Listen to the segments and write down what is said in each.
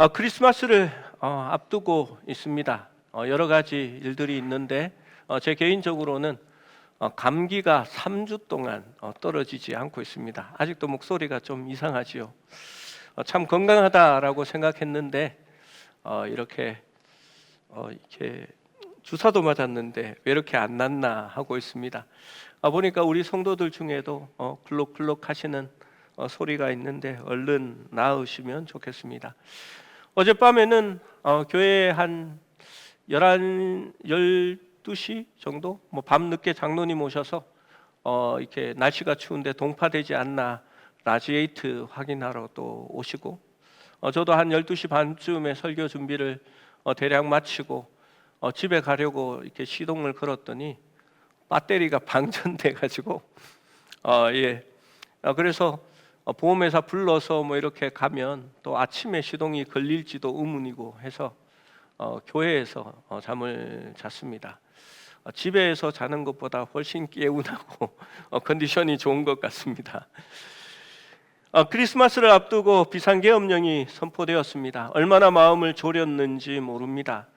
크리스마스를 앞두고 있습니다. 여러 가지 일들이 있는데 제 개인적으로는 감기가 3주 동안 떨어지지 않고 있습니다. 아직도 목소리가 좀 이상하지요. 참 건강하다라고 생각했는데 이렇게 주사도 맞았는데 왜 이렇게 안 낫나 하고 있습니다. 보니까 우리 성도들 중에도 클록클록 하시는 소리가 있는데 얼른 나으시면 좋겠습니다. 어젯밤에는 교회에 한 12시 정도 밤늦게 장로님 오셔서 이렇게 날씨가 추운데 동파되지 않나 라지에이트 확인하러 또 오시고, 저도 한 12시 반쯤에 설교 준비를 대략 마치고 집에 가려고 이렇게 시동을 걸었더니 배터리가 방전돼 가지고 그래서 보험회사 불러서 이렇게 가면 또 아침에 시동이 걸릴지도 의문이고 해서 교회에서 잠을 잤습니다. 집에서 자는 것보다 훨씬 개운하고 컨디션이 좋은 것 같습니다. 크리스마스를 앞두고 비상계엄령이 선포되었습니다. 얼마나 마음을 졸였는지 모릅니다.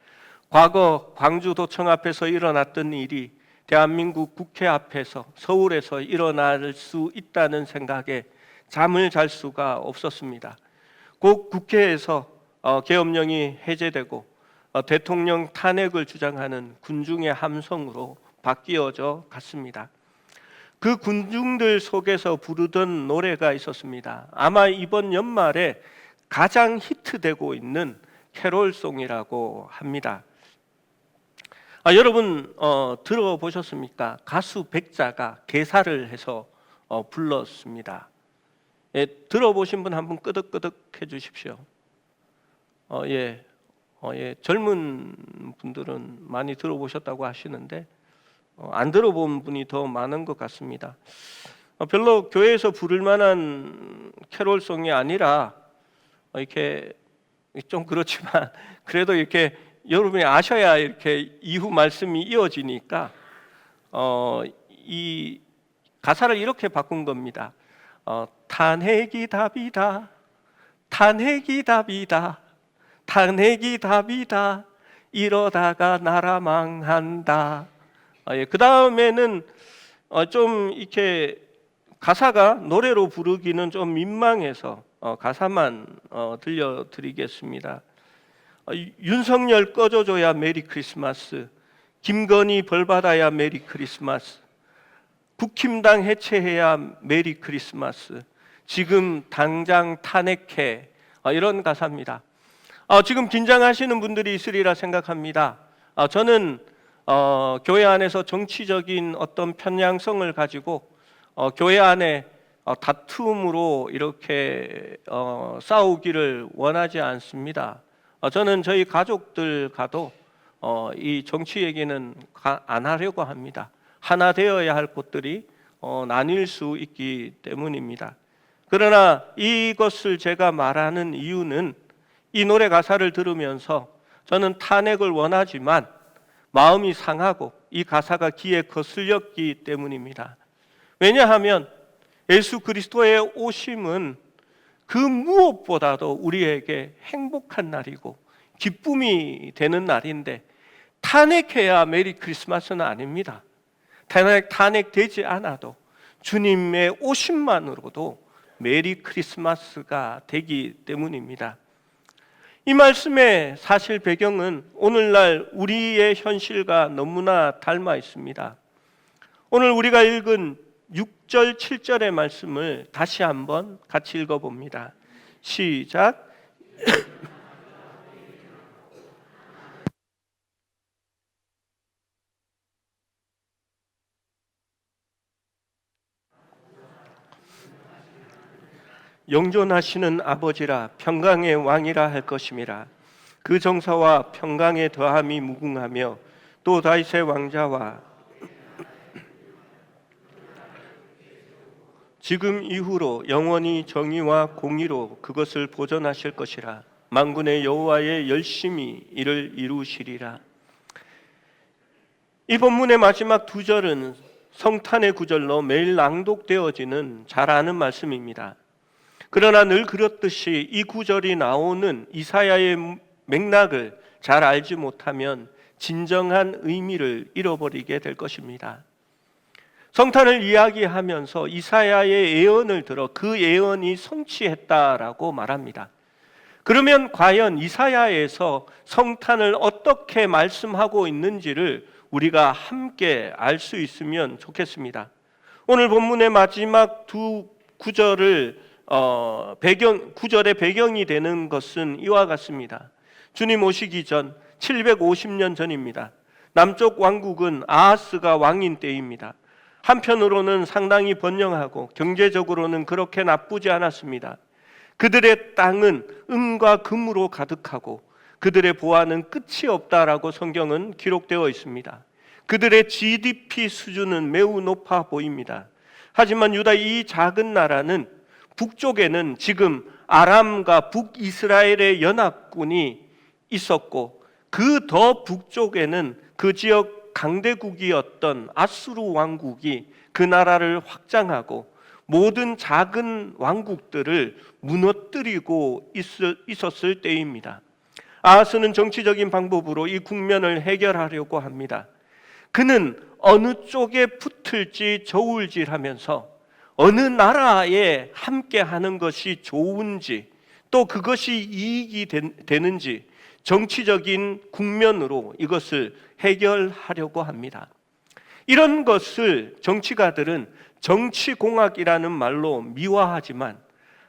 과거 광주도청 앞에서 일어났던 일이 대한민국 국회 앞에서 서울에서 일어날 수 있다는 생각에 잠을 잘 수가 없었습니다. 곧 국회에서 계엄령이 해제되고 대통령 탄핵을 주장하는 군중의 함성으로 바뀌어져 갔습니다. 그 군중들 속에서 부르던 노래가 있었습니다. 아마 이번 연말에 가장 히트되고 있는 캐롤송이라고 합니다. 여러분 들어보셨습니까? 가수 백자가 개사를 해서 불렀습니다. 들어보신 분 한 분 끄덕끄덕 해주십시오. 젊은 분들은 많이 들어보셨다고 하시는데 안 들어본 분이 더 많은 것 같습니다. 별로 교회에서 부를 만한 캐롤송이 아니라 이렇게 좀 그렇지만 그래도 이렇게 여러분이 아셔야 이렇게 이후 말씀이 이어지니까 이 가사를 이렇게 바꾼 겁니다. 탄핵이 답이다, 탄핵이 답이다, 탄핵이 답이다, 이러다가 나라 망한다. 그 다음에는 좀 이렇게 가사가 노래로 부르기는 좀 민망해서 가사만 들려드리겠습니다. 윤석열 꺼져줘야 메리 크리스마스, 김건희 벌받아야 메리 크리스마스, 국힘당 해체해야 메리 크리스마스, 지금 당장 탄핵해, 이런 가사입니다. 지금 긴장하시는 분들이 있으리라 생각합니다. 저는 교회 안에서 정치적인 어떤 편향성을 가지고 교회 안에 다툼으로 이렇게 싸우기를 원하지 않습니다. 저는 저희 가족들과도 이 정치 얘기는 안 하려고 합니다. 하나 되어야 할 곳들이 나뉠 수 있기 때문입니다. 그러나 이것을 제가 말하는 이유는 이 노래 가사를 들으면서 저는 탄핵을 원하지만 마음이 상하고 이 가사가 귀에 거슬렸기 때문입니다. 왜냐하면 예수 그리스도의 오심은 그 무엇보다도 우리에게 행복한 날이고 기쁨이 되는 날인데 탄핵해야 메리 크리스마스는 아닙니다. 탄핵되지 않아도 주님의 오심만으로도 메리 크리스마스가 되기 때문입니다. 이 말씀의 사실 배경은 오늘날 우리의 현실과 너무나 닮아 있습니다. 오늘 우리가 읽은 6절, 7절의 말씀을 다시 한번 같이 읽어봅니다. 시작. 영존하시는 아버지라 평강의 왕이라 할 것임이라. 그 정사와 평강의 더함이 무궁하며 또 다윗의 왕자와 지금 이후로 영원히 정의와 공의로 그것을 보존하실 것이라. 만군의 여호와의 열심히 이를 이루시리라. 이 본문의 마지막 두 절은 성탄의 구절로 매일 낭독되어지는 잘 아는 말씀입니다. 그러나 늘 그렇듯이 이 구절이 나오는 이사야의 맥락을 잘 알지 못하면 진정한 의미를 잃어버리게 될 것입니다. 성탄을 이야기하면서 이사야의 예언을 들어 그 예언이 성취했다라고 말합니다. 그러면 과연 이사야에서 성탄을 어떻게 말씀하고 있는지를 우리가 함께 알 수 있으면 좋겠습니다. 오늘 본문의 마지막 두 구절을 구절의 배경이 되는 것은 이와 같습니다. 주님 오시기 전 750년 전입니다. 남쪽 왕국은 아하스가 왕인 때입니다. 한편으로는 상당히 번영하고 경제적으로는 그렇게 나쁘지 않았습니다. 그들의 땅은 은과 금으로 가득하고 그들의 보화는 끝이 없다라고 성경은 기록되어 있습니다. 그들의 GDP 수준은 매우 높아 보입니다. 하지만 유다 이 작은 나라는 북쪽에는 지금 아람과 북이스라엘의 연합군이 있었고 그 더 북쪽에는 그 지역 강대국이었던 아수르 왕국이 그 나라를 확장하고 모든 작은 왕국들을 무너뜨리고 있었을 때입니다. 아하스는 정치적인 방법으로 이 국면을 해결하려고 합니다. 그는 어느 쪽에 붙을지 저울질하면서 어느 나라에 함께 하는 것이 좋은지 또 그것이 이익이 되는지 정치적인 국면으로 이것을 해결하려고 합니다. 이런 것을 정치가들은 정치공학이라는 말로 미화하지만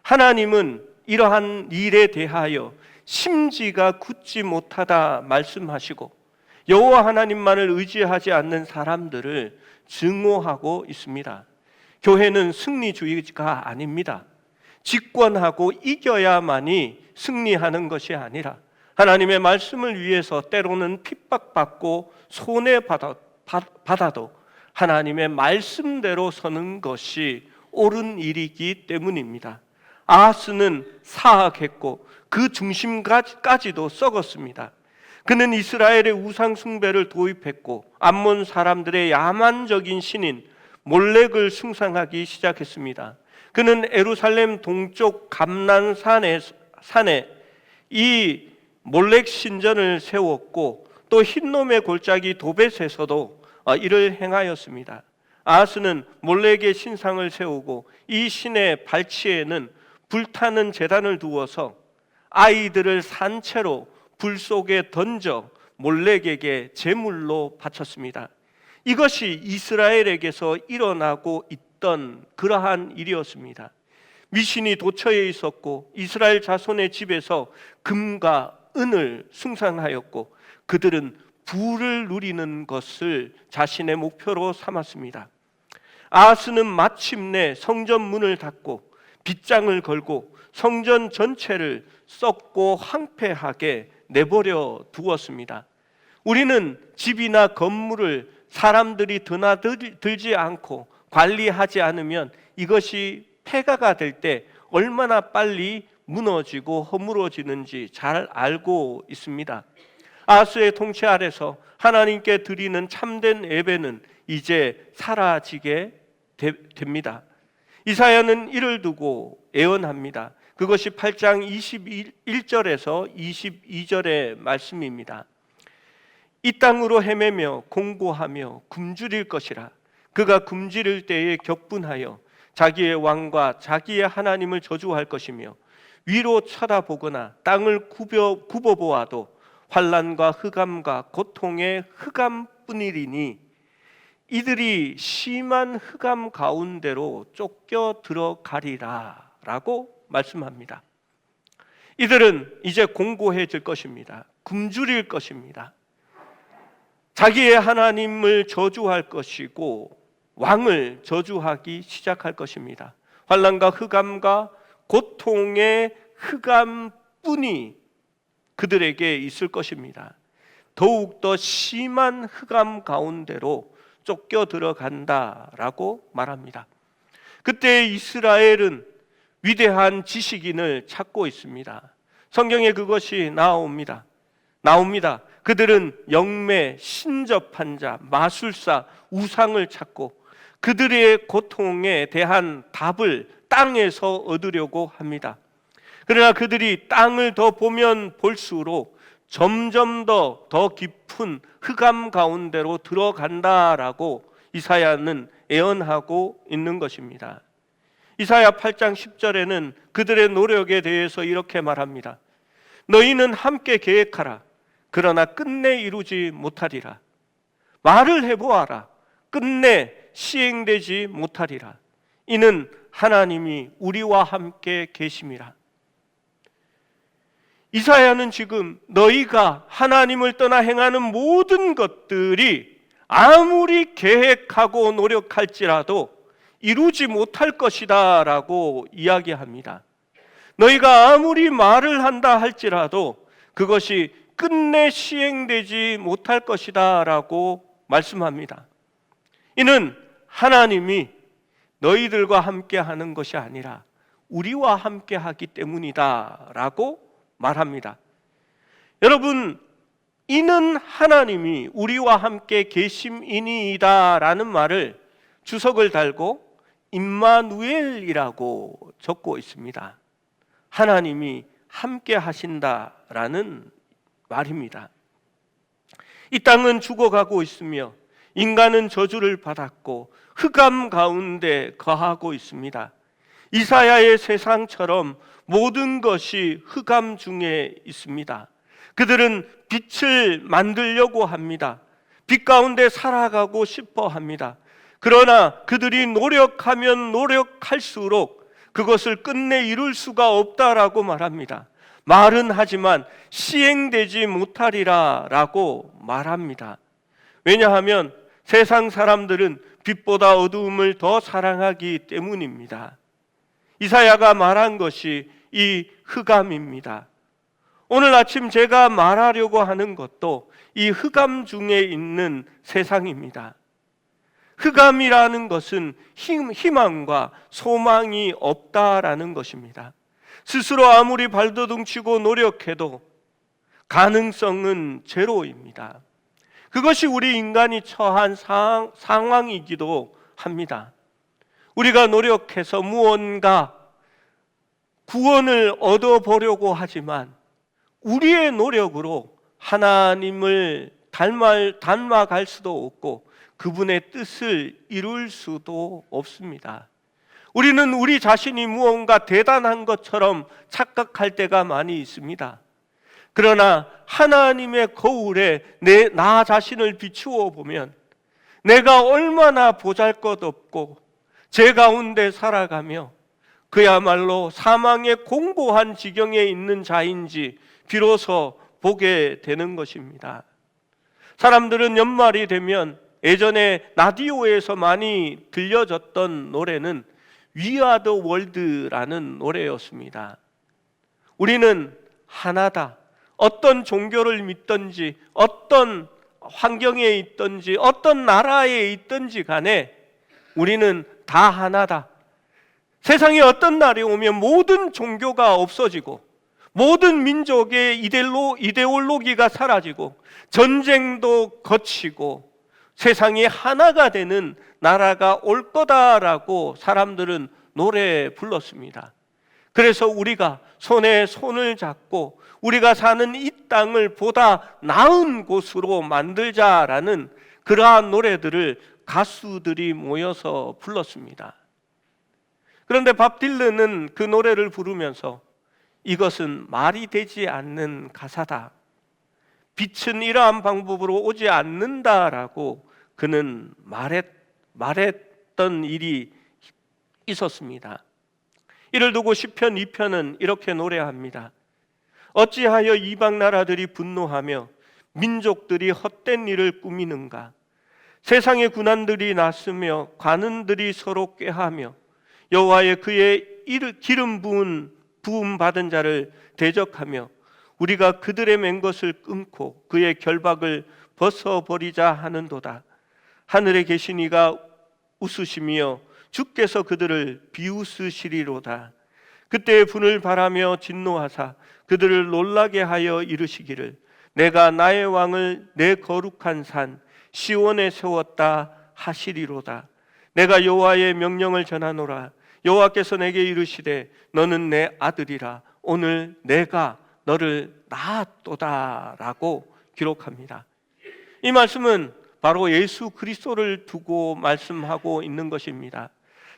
하나님은 이러한 일에 대하여 심지가 굳지 못하다 말씀하시고 여호와 하나님만을 의지하지 않는 사람들을 증오하고 있습니다. 교회는 승리주의가 아닙니다. 집권하고 이겨야만이 승리하는 것이 아니라 하나님의 말씀을 위해서 때로는 핍박받고 손해받아도 하나님의 말씀대로 서는 것이 옳은 일이기 때문입니다. 아하스는 사악했고 그 중심까지도 썩었습니다. 그는 이스라엘의 우상 숭배를 도입했고 암몬 사람들의 야만적인 신인 몰렉을 숭상하기 시작했습니다. 그는 예루살렘 동쪽 감난산에 이 몰렉 신전을 세웠고 또 흰놈의 골짜기 도벳에서도 이를 행하였습니다. 아하스는 몰렉의 신상을 세우고 이 신의 발치에는 불타는 제단을 두어서 아이들을 산채로 불 속에 던져 몰렉에게 제물로 바쳤습니다. 이것이 이스라엘에게서 일어나고 있던 그러한 일이었습니다. 미신이 도처에 있었고 이스라엘 자손의 집에서 금과 은을 숭상하였고 그들은 부를 누리는 것을 자신의 목표로 삼았습니다. 아하스는 마침내 성전 문을 닫고 빗장을 걸고 성전 전체를 썩고 황폐하게 내버려 두었습니다. 우리는 집이나 건물을 사람들이 드나들지 않고 관리하지 않으면 이것이 폐가가 될 때 얼마나 빨리 무너지고 허물어지는지 잘 알고 있습니다. 아하스의 통치 아래서 하나님께 드리는 참된 예배는 이제 사라지게 됩니다. 이사야는 이를 두고 예언합니다. 그것이 8장 21절에서 22절의 말씀입니다. 이 땅으로 헤매며 공고하며 굶주릴 것이라. 그가 굶주릴 때에 격분하여 자기의 왕과 자기의 하나님을 저주할 것이며 위로 쳐다보거나 땅을 굽어보아도 환난과 흑암과 고통의 흑암뿐이리니 이들이 심한 흑암 가운데로 쫓겨 들어가리라 라고 말씀합니다. 이들은 이제 공고해질 것입니다. 굶주릴 것입니다. 자기의 하나님을 저주할 것이고 왕을 저주하기 시작할 것입니다. 환난과 흑암과 고통의 흑암뿐이 그들에게 있을 것입니다. 더욱더 심한 흑암 가운데로 쫓겨 들어간다라고 말합니다. 그때 이스라엘은 위대한 지식인을 찾고 있습니다. 성경에 그것이 나옵니다. 그들은 영매, 신접한 자, 마술사, 우상을 찾고 그들의 고통에 대한 답을 땅에서 얻으려고 합니다. 그러나 그들이 땅을 더 보면 볼수록 점점 더 깊은 흑암 가운데로 들어간다라고 이사야는 예언하고 있는 것입니다. 이사야 8장 10절에는 그들의 노력에 대해서 이렇게 말합니다. 너희는 함께 계획하라. 그러나 끝내 이루지 못하리라. 말을 해보아라. 끝내 시행되지 못하리라. 이는 하나님이 우리와 함께 계심이라. 이사야는 지금 너희가 하나님을 떠나 행하는 모든 것들이 아무리 계획하고 노력할지라도 이루지 못할 것이다 라고 이야기합니다. 너희가 아무리 말을 한다 할지라도 그것이 끝내 시행되지 못할 것이다 라고 말씀합니다. 이는 하나님이 너희들과 함께 하는 것이 아니라 우리와 함께 하기 때문이다 라고 말합니다. 여러분, 이는 하나님이 우리와 함께 계심이니이다 라는 말을 주석을 달고 임마누엘이라고 적고 있습니다. 하나님이 함께 하신다라는 말입니다. 이 땅은 죽어가고 있으며 인간은 저주를 받았고 흑암 가운데 거하고 있습니다. 이사야의 세상처럼 모든 것이 흑암 중에 있습니다. 그들은 빛을 만들려고 합니다. 빛 가운데 살아가고 싶어 합니다. 그러나 그들이 노력하면 노력할수록 그것을 끝내 이룰 수가 없다라고 말합니다. 말은 하지만 시행되지 못하리라 라고 말합니다. 왜냐하면 세상 사람들은 빛보다 어두움을 더 사랑하기 때문입니다. 이사야가 말한 것이 이 흑암입니다. 오늘 아침 제가 말하려고 하는 것도 이 흑암 중에 있는 세상입니다. 흑암이라는 것은 희망과 소망이 없다라는 것입니다. 스스로 아무리 발버둥치고 노력해도 가능성은 제로입니다. 그것이 우리 인간이 처한 상황이기도 합니다. 우리가 노력해서 무언가 구원을 얻어보려고 하지만 우리의 노력으로 하나님을 닮아갈 수도 없고 그분의 뜻을 이룰 수도 없습니다. 우리는 우리 자신이 무언가 대단한 것처럼 착각할 때가 많이 있습니다. 그러나 하나님의 거울에 나 자신을 비추어 보면 내가 얼마나 보잘것없고 제 가운데 살아가며 그야말로 사망의 공고한 지경에 있는 자인지 비로소 보게 되는 것입니다. 사람들은 연말이 되면 예전에 라디오에서 많이 들려졌던 노래는 We are the world라는 노래였습니다. 우리는 하나다. 어떤 종교를 믿든지 어떤 환경에 있든지 어떤 나라에 있든지 간에 우리는 다 하나다. 세상에 어떤 날이 오면 모든 종교가 없어지고 모든 민족의 이데올로기가 사라지고 전쟁도 거치고 세상이 하나가 되는 나라가 올 거다라고 사람들은 노래 불렀습니다. 그래서 우리가 손에 손을 잡고 우리가 사는 이 땅을 보다 나은 곳으로 만들자라는 그러한 노래들을 가수들이 모여서 불렀습니다. 그런데 밥 딜런은 그 노래를 부르면서 이것은 말이 되지 않는 가사다. 빛은 이러한 방법으로 오지 않는다라고 그는 말했던 일이 있었습니다. 이를 두고 시편 2편은 이렇게 노래합니다. 어찌하여 이방 나라들이 분노하며 민족들이 헛된 일을 꾸미는가. 세상의 군환들이 났으며 관원들이 서로 꾀하며 여호와의 그의 기름 부음 받은 자를 대적하며 우리가 그들의 맹 것을 끊고 그의 결박을 벗어버리자 하는도다. 하늘에 계신 이가 웃으시며 주께서 그들을 비웃으시리로다. 그때 분을 바라며 진노하사 그들을 놀라게 하여 이르시기를 내가 나의 왕을 내 거룩한 산 시온에 세웠다 하시리로다. 내가 여호와의 명령을 전하노라. 여호와께서 내게 이르시되 너는 내 아들이라 오늘 내가 너를 낳았도다라고 기록합니다. 이 말씀은 바로 예수 그리스도를 두고 말씀하고 있는 것입니다.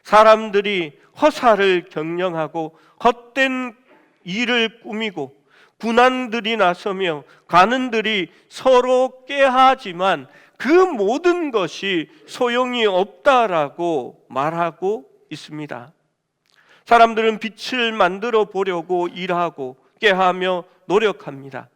사람들이 허사를 경영하고 헛된 일을 꾸미고 군안들이 나서며 관원들이 서로 꾀하지만 그 모든 것이 소용이 없다라고 말하고 있습니다. 사람들은 빛을 만들어 보려고 일하고 꾀하며 노력합니다.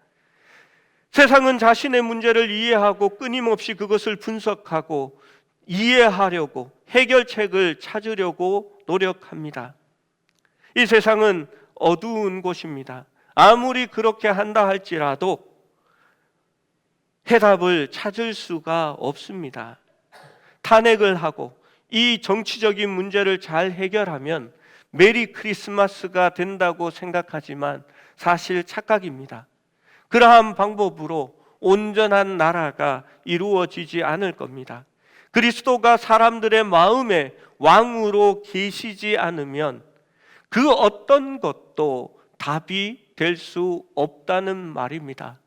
세상은 자신의 문제를 이해하고 끊임없이 그것을 분석하고 이해하려고 해결책을 찾으려고 노력합니다. 이 세상은 어두운 곳입니다. 아무리 그렇게 한다 할지라도 해답을 찾을 수가 없습니다. 탄핵을 하고 이 정치적인 문제를 잘 해결하면 메리 크리스마스가 된다고 생각하지만 사실 착각입니다. 그러한 방법으로 온전한 나라가 이루어지지 않을 겁니다. 그리스도가 사람들의 마음에 왕으로 계시지 않으면 그 어떤 것도 답이 될 수 없다는 말입니다.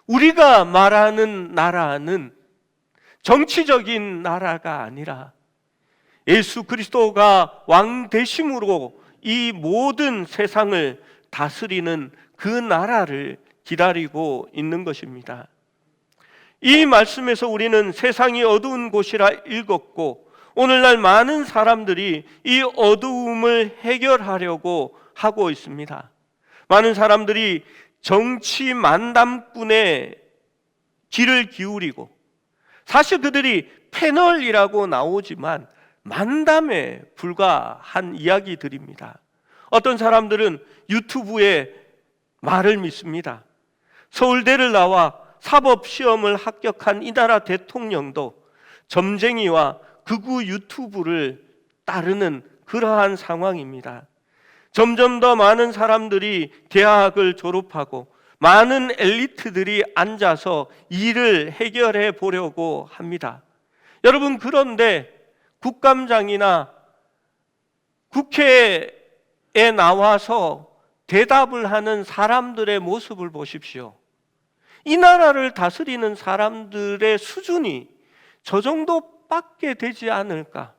우리가 말하는 나라는 정치적인 나라가 아니라 예수 그리스도가 왕 되심으로 이 모든 세상을 다스리는 그 나라를 기다리고 있는 것입니다. 이 말씀에서 우리는 세상이 어두운 곳이라 읽었고 오늘날 많은 사람들이 이 어두움을 해결하려고 하고 있습니다. 많은 사람들이 정치 만담꾼의 귀를 기울이고 사실 그들이 패널이라고 나오지만 만담에 불과한 이야기들입니다. 어떤 사람들은 유튜브의 말을 믿습니다. 서울대를 나와 사법시험을 합격한 이 나라 대통령도 점쟁이와 극우 유튜브를 따르는 그러한 상황입니다. 점점 더 많은 사람들이 대학을 졸업하고 많은 엘리트들이 앉아서 일을 해결해 보려고 합니다. 여러분, 그런데 국감장이나 국회에 나와서 대답을 하는 사람들의 모습을 보십시오. 이 나라를 다스리는 사람들의 수준이 저 정도밖에 되지 않을까?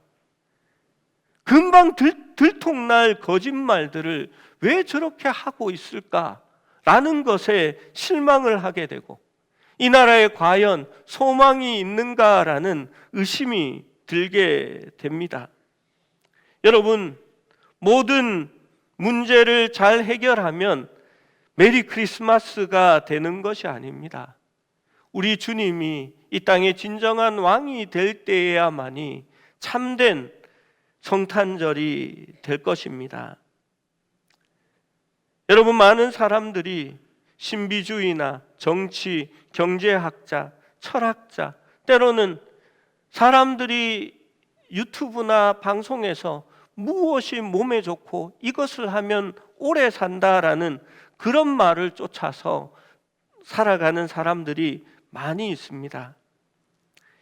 금방 들통날 거짓말들을 왜 저렇게 하고 있을까라는 것에 실망을 하게 되고 이 나라에 과연 소망이 있는가라는 의심이 들게 됩니다. 여러분, 모든 문제를 잘 해결하면 메리 크리스마스가 되는 것이 아닙니다. 우리 주님이 이 땅의 진정한 왕이 될 때에야만이 참된 성탄절이 될 것입니다. 여러분, 많은 사람들이 신비주의나 정치, 경제학자, 철학자, 때로는 사람들이 유튜브나 방송에서 무엇이 몸에 좋고 이것을 하면 오래 산다라는 그런 말을 쫓아서 살아가는 사람들이 많이 있습니다.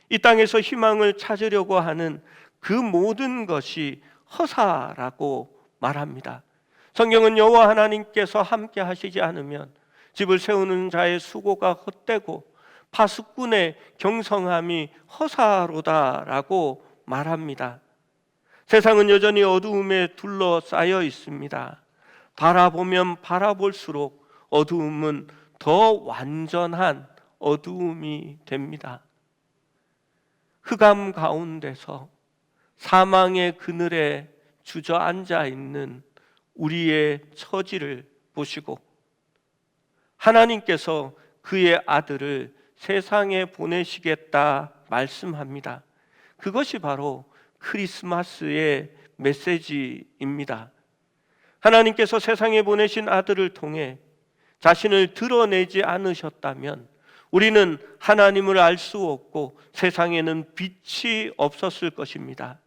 이 땅에서 희망을 찾으려고 하는 그 모든 것이 허사라고 말합니다. 성경은 여호와 하나님께서 함께 하시지 않으면 집을 세우는 자의 수고가 헛되고 파수꾼의 경성함이 허사로다라고 말합니다. 세상은 여전히 어두움에 둘러싸여 있습니다. 바라보면 바라볼수록 어두움은 더 완전한 어두움이 됩니다. 흑암 가운데서 사망의 그늘에 주저앉아 있는 우리의 처지를 보시고 하나님께서 그의 아들을 세상에 보내시겠다 말씀합니다. 그것이 바로 크리스마스의 메시지입니다. 하나님께서 세상에 보내신 아들을 통해 자신을 드러내지 않으셨다면 우리는 하나님을 알 수 없고 세상에는 빛이 없었을 것입니다.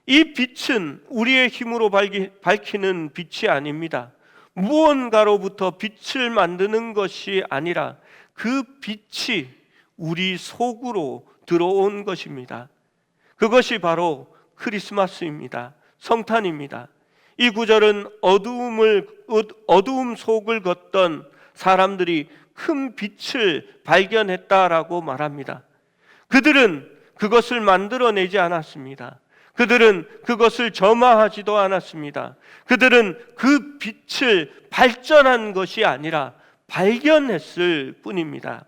이 빛은 우리의 힘으로 밝히는 빛이 아닙니다. 무언가로부터 빛을 만드는 것이 아니라 그 빛이 우리 속으로 들어온 것입니다. 그것이 바로 크리스마스입니다. 성탄입니다. 이 구절은 어두움 속을 걷던 사람들이 큰 빛을 발견했다라고 말합니다. 그들은 그것을 만들어내지 않았습니다. 그들은 그것을 점화하지도 않았습니다. 그들은 그 빛을 발전한 것이 아니라 발견했을 뿐입니다.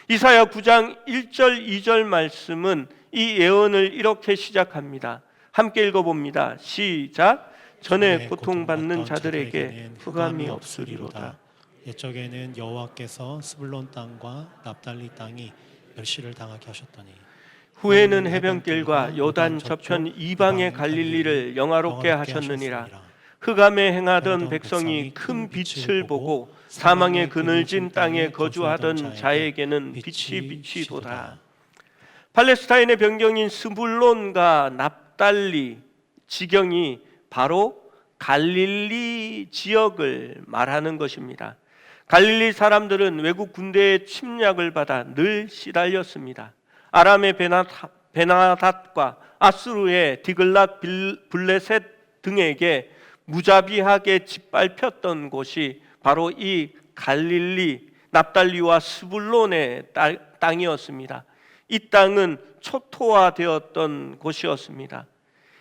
이사야 9장 1절 2절 말씀은 이 예언을 이렇게 시작합니다. 함께 읽어봅니다. 시작. 전에 고통받는 자들에게 흑암이 없으리로다. 옛적에는 여호와께서 스불론 땅과 납달리 땅이 멸시를 당하게 하셨더니 후에는 해변길과 요단 저편 이방의 갈릴리를 영화롭게 하셨느니라. 흑암에 행하던 백성이 큰 빛을 보고 사망의 그늘진 땅에 거주하던 자에게는 빛이 비치도다. 팔레스타인의 변경인 스불론과 납달리 지경이 바로 갈릴리 지역을 말하는 것입니다. 갈릴리 사람들은 외국 군대의 침략을 받아 늘 시달렸습니다. 아람의 베나닷과 아수르의 디글랏 블레셋 등에게 무자비하게 짓밟혔던 곳이 바로 이 갈릴리, 납달리와 스불론의 땅이었습니다. 이 땅은 초토화되었던 곳이었습니다.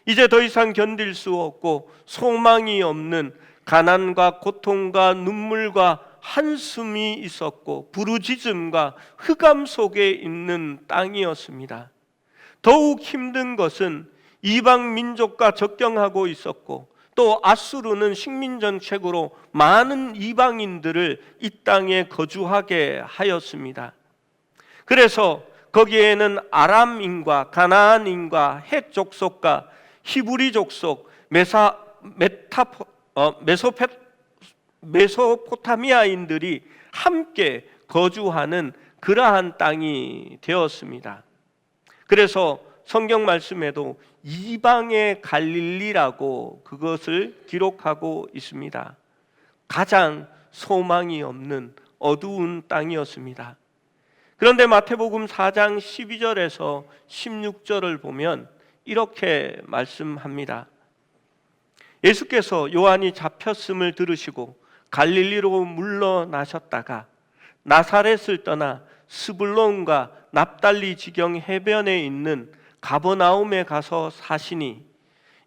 이제 더 이상 견딜 수 없고 소망이 없는 가난과 고통과 눈물과 한숨이 있었고 부르짖음과 흑암 속에 있는 땅이었습니다. 더욱 힘든 것은 이방 민족과 접경하고 있었고 또 아수르는 식민 정책으로 많은 이방인들을 이 땅에 거주하게 하였습니다. 그래서 거기에는 아람인과 가나안인과 헷 족속과 히브리 족속, 메소포타미아인들이 함께 거주하는 그러한 땅이 되었습니다. 그래서 성경 말씀에도 이방의 갈릴리라고 그것을 기록하고 있습니다. 가장 소망이 없는 어두운 땅이었습니다. 그런데 마태복음 4장 12절에서 16절을 보면 이렇게 말씀합니다. 예수께서 요한이 잡혔음을 들으시고 갈릴리로 물러나셨다가 나사렛을 떠나 스불론과 납달리 지경 해변에 있는 가버나움에 가서 사시니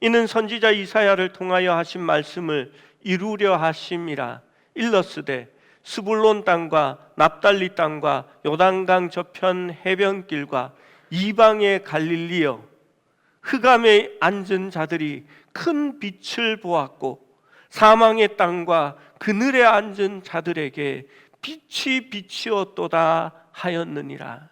이는 선지자 이사야를 통하여 하신 말씀을 이루려 하심이라. 일러스되 스불론 땅과 납달리 땅과 요단강 저편 해변길과 이방의 갈릴리여, 흑암에 앉은 자들이 큰 빛을 보았고 사망의 땅과 그늘에 앉은 자들에게 빛이 비치었도다 하였느니라.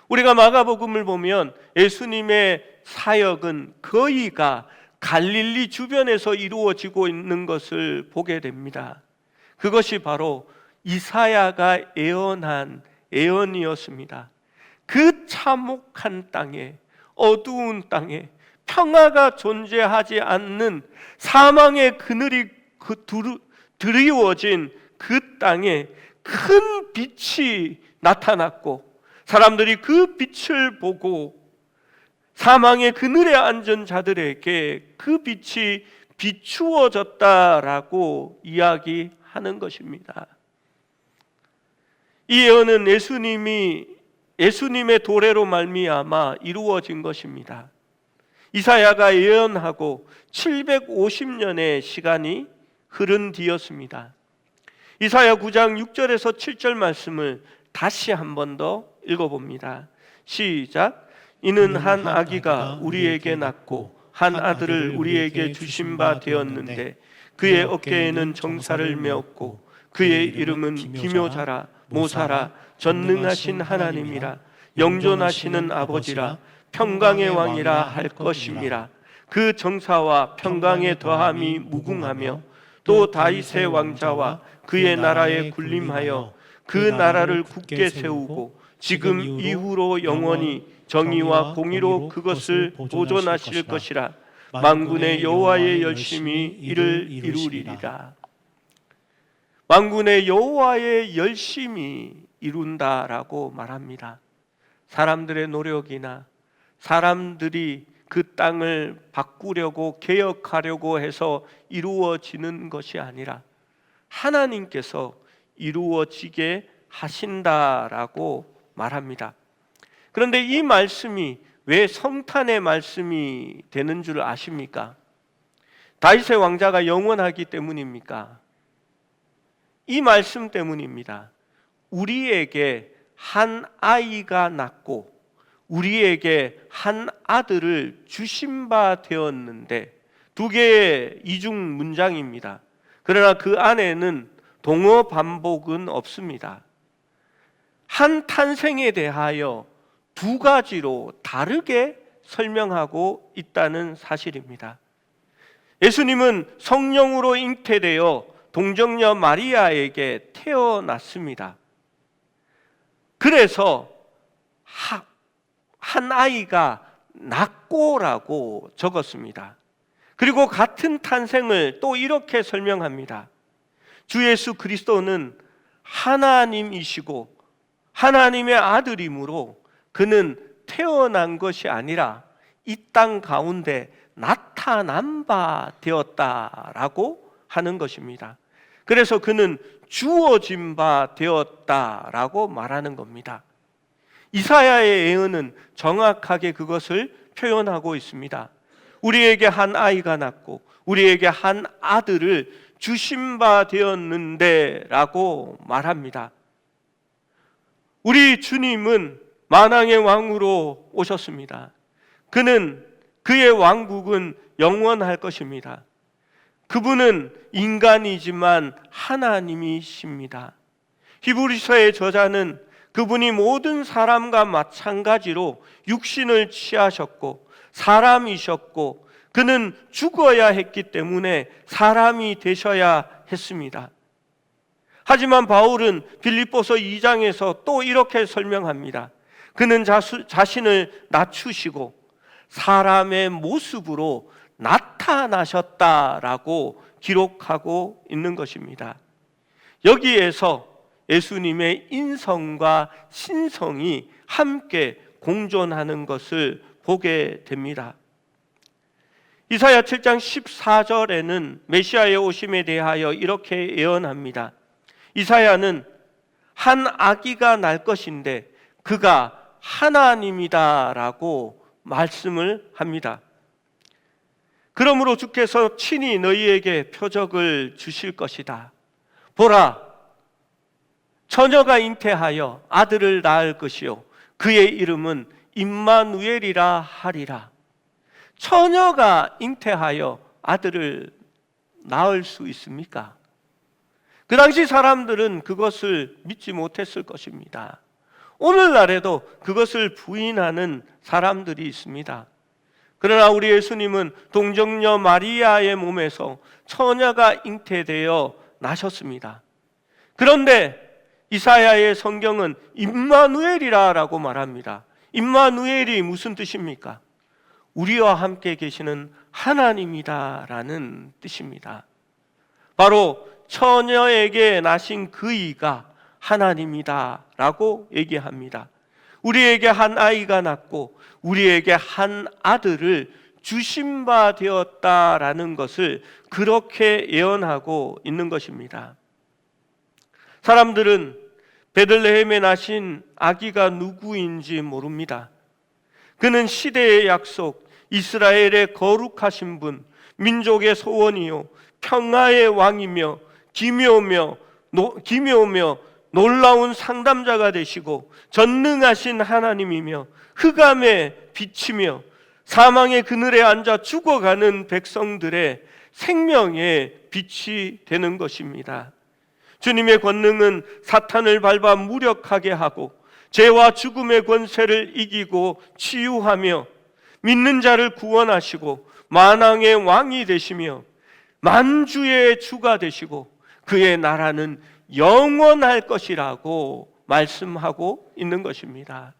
우리가 마가복음을 보면 예수님의 사역은 거의가 갈릴리 주변에서 이루어지고 있는 것을 보게 됩니다. 그것이 바로 이사야가 예언한 예언이었습니다. 그 참혹한 땅에, 어두운 땅에, 평화가 존재하지 않는 사망의 그늘이 드리워진 그 땅에 큰 빛이 나타났고 사람들이 그 빛을 보고 사망의 그늘에 앉은 자들에게 그 빛이 비추어졌다라고 이야기하는 것입니다. 이 예언은 예수님의 도래로 말미암아 이루어진 것입니다. 이사야가 예언하고 750년의 시간이 흐른 뒤였습니다. 이사야 9장 6절에서 7절 말씀을 다시 한 번 더 읽어봅니다. 시작. 이는 한 아기가 우리에게 낳고 한 아들을 우리에게 주신 바 되었는데 그의 어깨에는 정사를 메었고 그의 이름은 기묘자라 모사라 전능하신 하나님이라 영존하시는 아버지라 평강의 왕이라 할 것임이라. 그 정사와 평강의 더함이 무궁하며 또 다윗의 왕자와 그의 나라에 군림하여 그 나라를 굳게 세우고 지금 이후로 영원히 정의와 공의로 그것을 보존하실 것이라. 만군의 여호와의 열심히 이를 이루리라. 만군의 여호와의 열심히 이룬다라고 말합니다. 사람들의 노력이나 사람들이 그 땅을 바꾸려고 개혁하려고 해서 이루어지는 것이 아니라 하나님께서 이루어지게 하신다라고 말합니다. 그런데 이 말씀이 왜 성탄의 말씀이 되는 줄 아십니까? 다윗의 왕자가 영원하기 때문입니까? 이 말씀 때문입니다. 우리에게 한 아이가 낳고 우리에게 한 아들을 주신 바 되었는데, 두 개의 이중 문장입니다. 그러나 그 안에는 동어 반복은 없습니다. 한 탄생에 대하여 두 가지로 다르게 설명하고 있다는 사실입니다. 예수님은 성령으로 잉태되어 동정녀 마리아에게 태어났습니다. 그래서 한 아이가 낳고라고 적었습니다. 그리고 같은 탄생을 또 이렇게 설명합니다. 주 예수 그리스도는 하나님이시고 하나님의 아들이므로 그는 태어난 것이 아니라 이 땅 가운데 나타난 바 되었다라고 하는 것입니다. 그래서 그는 주어진 바 되었다라고 말하는 겁니다. 이사야의 예언은 정확하게 그것을 표현하고 있습니다. 우리에게 한 아이가 낳고 우리에게 한 아들을 주신 바 되었는데 라고 말합니다. 우리 주님은 만왕의 왕으로 오셨습니다. 그의 왕국은 영원할 것입니다. 그분은 인간이지만 하나님이십니다. 히브리서의 저자는 그분이 모든 사람과 마찬가지로 육신을 취하셨고 사람이셨고 그는 죽어야 했기 때문에 사람이 되셔야 했습니다. 하지만 바울은 빌립보서 2장에서 또 이렇게 설명합니다. 그는 자신을 낮추시고 사람의 모습으로 나타나셨다라고 기록하고 있는 것입니다. 여기에서 예수님의 인성과 신성이 함께 공존하는 것을 보게 됩니다. 이사야 7장 14절에는 메시아의 오심에 대하여 이렇게 예언합니다. 이사야는 한 아기가 날 것인데 그가 하나님이다라고 말씀을 합니다. 그러므로 주께서 친히 너희에게 표적을 주실 것이다. 보라, 처녀가 잉태하여 아들을 낳을 것이요 그의 이름은 임마누엘이라 하리라. 처녀가 잉태하여 아들을 낳을 수 있습니까? 그 당시 사람들은 그것을 믿지 못했을 것입니다. 오늘날에도 그것을 부인하는 사람들이 있습니다. 그러나 우리 예수님은 동정녀 마리아의 몸에서 처녀가 잉태되어 나셨습니다. 그런데 이사야의 성경은 임마누엘이라고 말합니다. 임마누엘이 무슨 뜻입니까? 우리와 함께 계시는 하나님이다라는 뜻입니다. 바로 처녀에게 나신 그이가 하나님이다라고 얘기합니다. 우리에게 한 아이가 낳고 우리에게 한 아들을 주신 바 되었다라는 것을 그렇게 예언하고 있는 것입니다. 사람들은 베들레헴에 나신 아기가 누구인지 모릅니다. 그는 시대의 약속, 이스라엘의 거룩하신 분, 민족의 소원이요 평화의 왕이며 기묘며 놀라운 상담자가 되시고 전능하신 하나님이며 흑암의 빛이며 사망의 그늘에 앉아 죽어가는 백성들의 생명의 빛이 되는 것입니다. 주님의 권능은 사탄을 밟아 무력하게 하고 죄와 죽음의 권세를 이기고 치유하며 믿는 자를 구원하시고 만왕의 왕이 되시며 만주의 주가 되시고 그의 나라는 영원할 것이라고 말씀하고 있는 것입니다.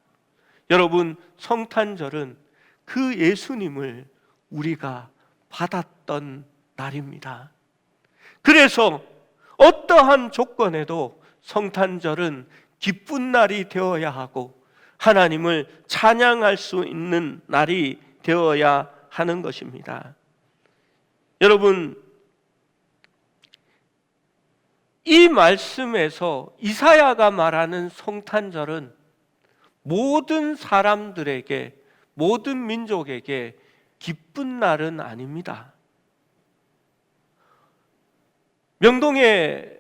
여러분, 성탄절은 그 예수님을 우리가 받았던 날입니다. 그래서 어떠한 조건에도 성탄절은 기쁜 날이 되어야 하고 하나님을 찬양할 수 있는 날이 되어야 하는 것입니다. 여러분, 이 말씀에서 이사야가 말하는 성탄절은 모든 사람들에게, 모든 민족에게 기쁜 날은 아닙니다. 명동에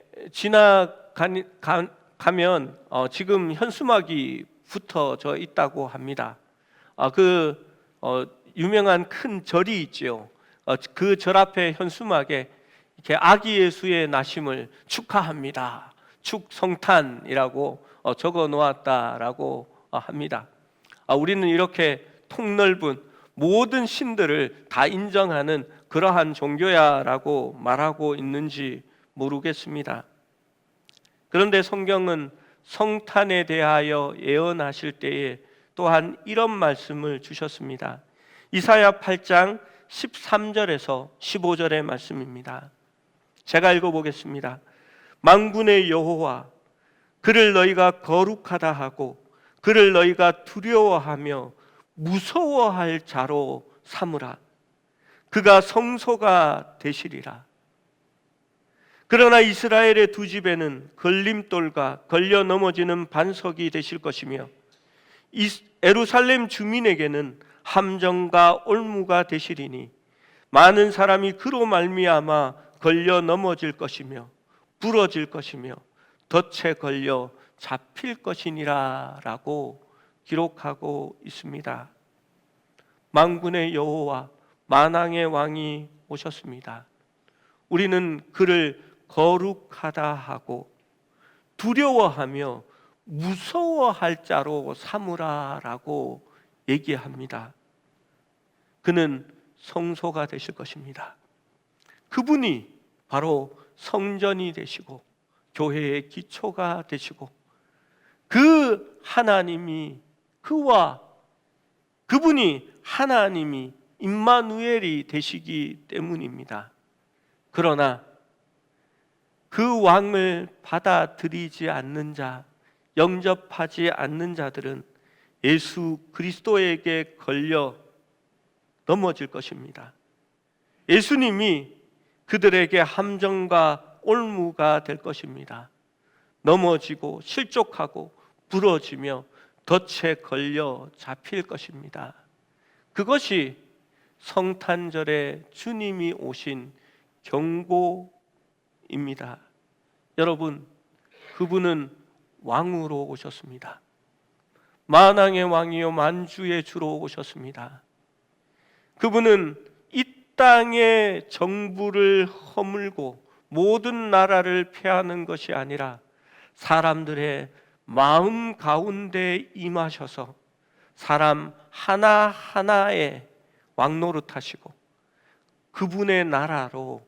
가면 지금 현수막이 붙어져 있다고 합니다. 유명한 큰 절이 있죠. 그 절 앞에 현수막에 이렇게 아기 예수의 나심을 축하합니다, 축성탄이라고 적어 놓았다라고 합니다. 우리는 이렇게 통넓은 모든 신들을 다 인정하는 그러한 종교야라고 말하고 있는지 모르겠습니다. 그런데 성경은 성탄에 대하여 예언하실 때에 또한 이런 말씀을 주셨습니다. 이사야 8장 13절에서 15절의 말씀입니다. 제가 읽어보겠습니다. 만군의 여호와, 그를 너희가 거룩하다 하고 그를 너희가 두려워하며 무서워할 자로 삼으라. 그가 성소가 되시리라. 그러나 이스라엘의 두 집에는 걸림돌과 걸려 넘어지는 반석이 되실 것이며 예루살렘 주민에게는 함정과 올무가 되시리니 많은 사람이 그로 말미암아 걸려 넘어질 것이며 부러질 것이며 덫에 걸려 잡힐 것이니라 라고 기록하고 있습니다. 만군의 여호와, 만왕의 왕이 오셨습니다. 우리는 그를 거룩하다 하고 두려워하며 무서워할 자로 삼으라 라고 얘기합니다. 그는 성소가 되실 것입니다. 그분이 바로 성전이 되시고 교회의 기초가 되시고 그 하나님이, 그분이 하나님이 임마누엘이 되시기 때문입니다. 그러나 그 왕을 받아들이지 않는 자, 영접하지 않는 자들은 예수 그리스도에게 걸려 넘어질 것입니다. 예수님이 그들에게 함정과 올무가 될 것입니다. 넘어지고 실족하고 부러지며 덫에 걸려 잡힐 것입니다. 그것이 성탄절에 주님이 오신 경고입니다. 여러분, 그분은 왕으로 오셨습니다. 만왕의 왕이요 만주의 주로 오셨습니다. 그분은 이 땅의 정부를 허물고 모든 나라를 폐하는 것이 아니라 사람들의 마음 가운데 임하셔서 사람 하나하나의 왕노릇하시고 그분의 나라로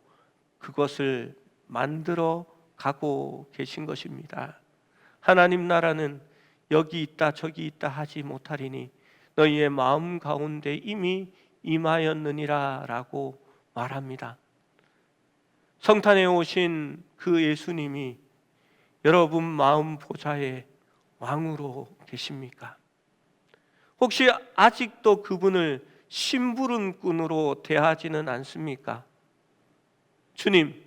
그것을 만들어 가고 계신 것입니다. 하나님 나라는 여기 있다 저기 있다 하지 못하리니 너희의 마음 가운데 이미 임하였느니라 라고 말합니다. 성탄에 오신 그 예수님이 여러분 마음 보좌에 왕으로 계십니까? 혹시 아직도 그분을 심부름꾼으로 대하지는 않습니까? 주님,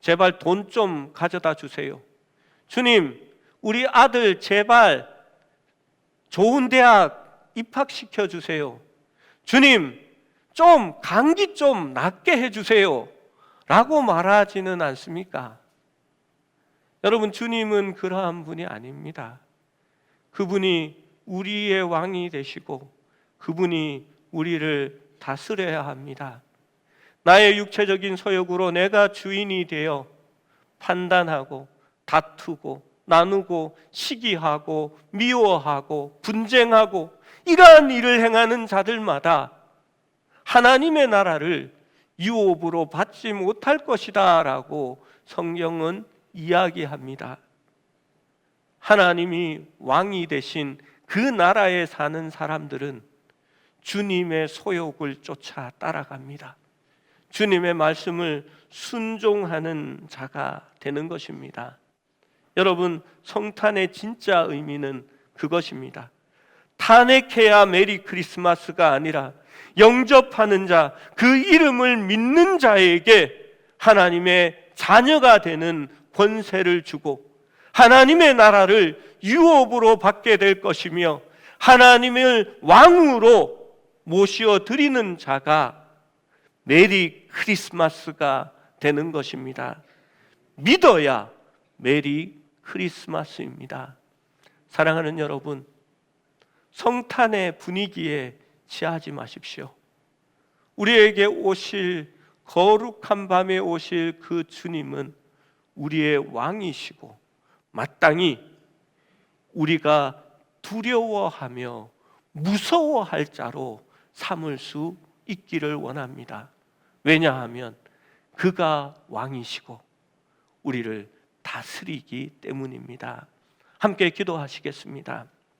제발 돈 좀 가져다 주세요. 주님, 우리 아들 제발 좋은 대학 입학시켜 주세요. 주님, 좀 감기 좀 낫게 해주세요 라고 말하지는 않습니까? 여러분, 주님은 그러한 분이 아닙니다. 그분이 우리의 왕이 되시고 그분이 우리를 다스려야 합니다. 나의 육체적인 소욕으로 내가 주인이 되어 판단하고 다투고 나누고 시기하고 미워하고 분쟁하고 이러한 일을 행하는 자들마다 하나님의 나라를 유업으로 받지 못할 것이다 라고 성경은 이야기합니다. 하나님이 왕이 되신 그 나라에 사는 사람들은 주님의 소욕을 쫓아 따라갑니다. 주님의 말씀을 순종하는 자가 되는 것입니다. 여러분, 성탄의 진짜 의미는 그것입니다. 한해케야 메리 크리스마스가 아니라 영접하는 자, 그 이름을 믿는 자에게 하나님의 자녀가 되는 권세를 주고 하나님의 나라를 유업으로 받게 될 것이며 하나님을 왕으로 모시어 드리는 자가 메리 크리스마스가 되는 것입니다. 믿어야 메리 크리스마스입니다. 사랑하는 여러분, 성탄의 분위기에 취하지 마십시오. 우리에게 오실, 거룩한 밤에 오실 그 주님은 우리의 왕이시고 마땅히 우리가 두려워하며 무서워할 자로 삼을 수 있기를 원합니다. 왜냐하면 그가 왕이시고 우리를 다스리기 때문입니다. 함께 기도하시겠습니다.